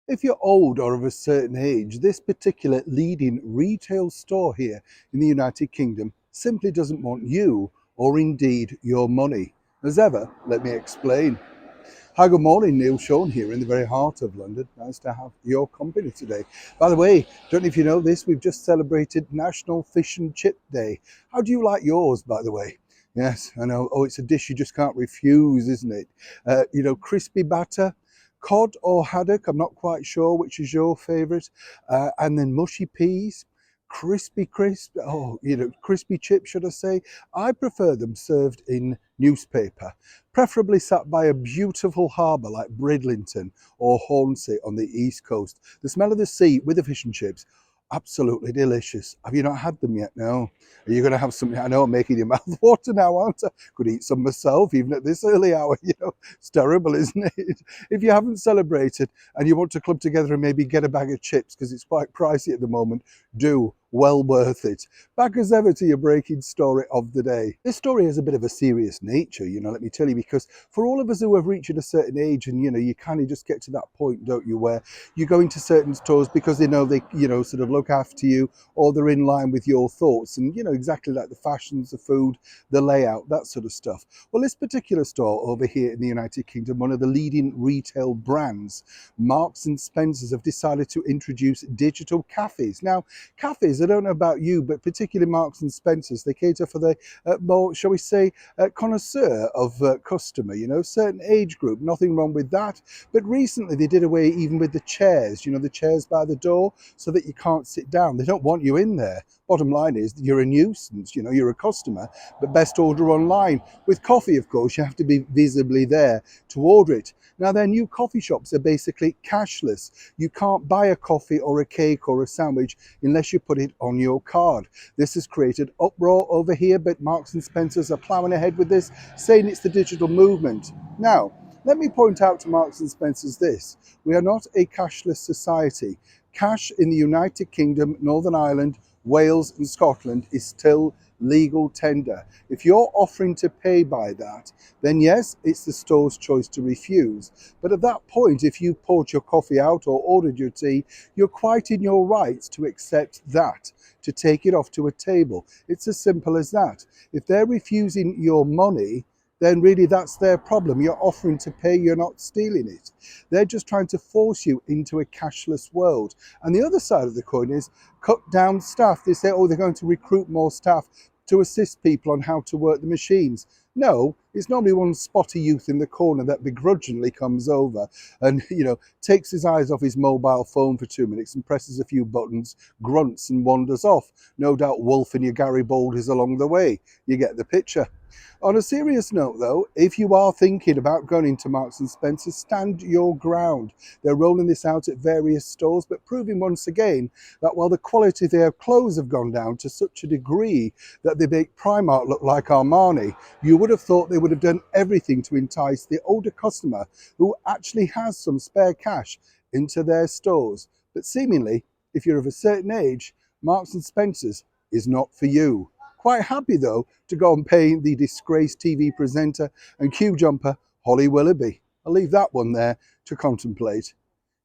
If you're old or of a certain age, this particular leading retail store here in the United Kingdom simply doesn't want you or indeed your money. As ever, let me explain. Hi, good morning, Neil Sean here in the very heart of London. Nice to have your company today. By the way, don't know if you know this, we've just celebrated National Fish and Chip Day. How do you like yours, by the way? Yes, I know. Oh, it's a dish you just can't refuse, isn't it? Crispy batter, cod or haddock, I'm not quite sure which is your favourite, and then mushy peas, crispy chips, should I say. I prefer them served in newspaper, preferably sat by a beautiful harbour like Bridlington or Hornsey on the east coast. The smell of the sea with the fish and chips, absolutely delicious. Have you not had them yet? No. Are you going to have something? I know I'm making your mouth water now, aren't I? Could eat some myself, even at this early hour. It's terrible, isn't it? If you haven't celebrated and you want to club together and maybe get a bag of chips because it's quite pricey at the moment, do. Well worth it. Back as ever to your breaking story of the day. This story has a bit of a serious nature, let me tell you, because for all of us who have reached a certain age and, you kind of just get to that point, don't you, where you go into certain stores because they know they, sort of look after you or they're in line with your thoughts and, exactly like the fashions, the food, the layout, that sort of stuff. Well, this particular store over here in the United Kingdom, one of the leading retail brands, Marks and Spencer's, have decided to introduce digital cafes. Now, cafes, I don't know about you, but particularly Marks and Spencer's, they cater for the more, shall we say, connoisseur of customer, certain age group, nothing wrong with that. But recently they did away even with the chairs, the chairs by the door so that you can't sit down. They don't want you in there. Bottom line is you're a nuisance, you're a customer, but best order online. With coffee, of course, you have to be visibly there to order it. Now, their new coffee shops are basically cashless. You can't buy a coffee or a cake or a sandwich unless you put it on your card. This has created uproar over here, but Marks and Spencer's are ploughing ahead with this, saying it's the digital movement. Now, let me point out to Marks and Spencer's this: we are not a cashless society. Cash in the United Kingdom, Northern Ireland, Wales and Scotland is still legal tender. If you're offering to pay by that, then yes, it's the store's choice to refuse. But at that point, if you poured your coffee out or ordered your tea, you're quite in your rights to accept that, to take it off to a table. It's as simple as that. If they're refusing your money, then really that's their problem. You're offering to pay, you're not stealing it. They're just trying to force you into a cashless world. And the other side of the coin is cut down staff. They say, oh, they're going to recruit more staff to assist people on how to work the machines. No, it's normally one spotty youth in the corner that begrudgingly comes over and, takes his eyes off his mobile phone for 2 minutes and presses a few buttons, grunts and wanders off. No doubt wolfing your Garibaldis along the way. You get the picture. On a serious note, though, if you are thinking about going into Marks and Spencer, stand your ground. They're rolling this out at various stores, but proving once again that while the quality of their clothes have gone down to such a degree that they make Primark look like Armani, you would have thought they would have done everything to entice the older customer who actually has some spare cash into their stores. But seemingly, if you're of a certain age, Marks and Spencer's is not for you. Quite happy, though, to go and pay the disgraced TV presenter and queue jumper Holly Willoughby. I'll leave that one there to contemplate.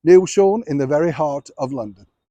Neil Sean in the very heart of London.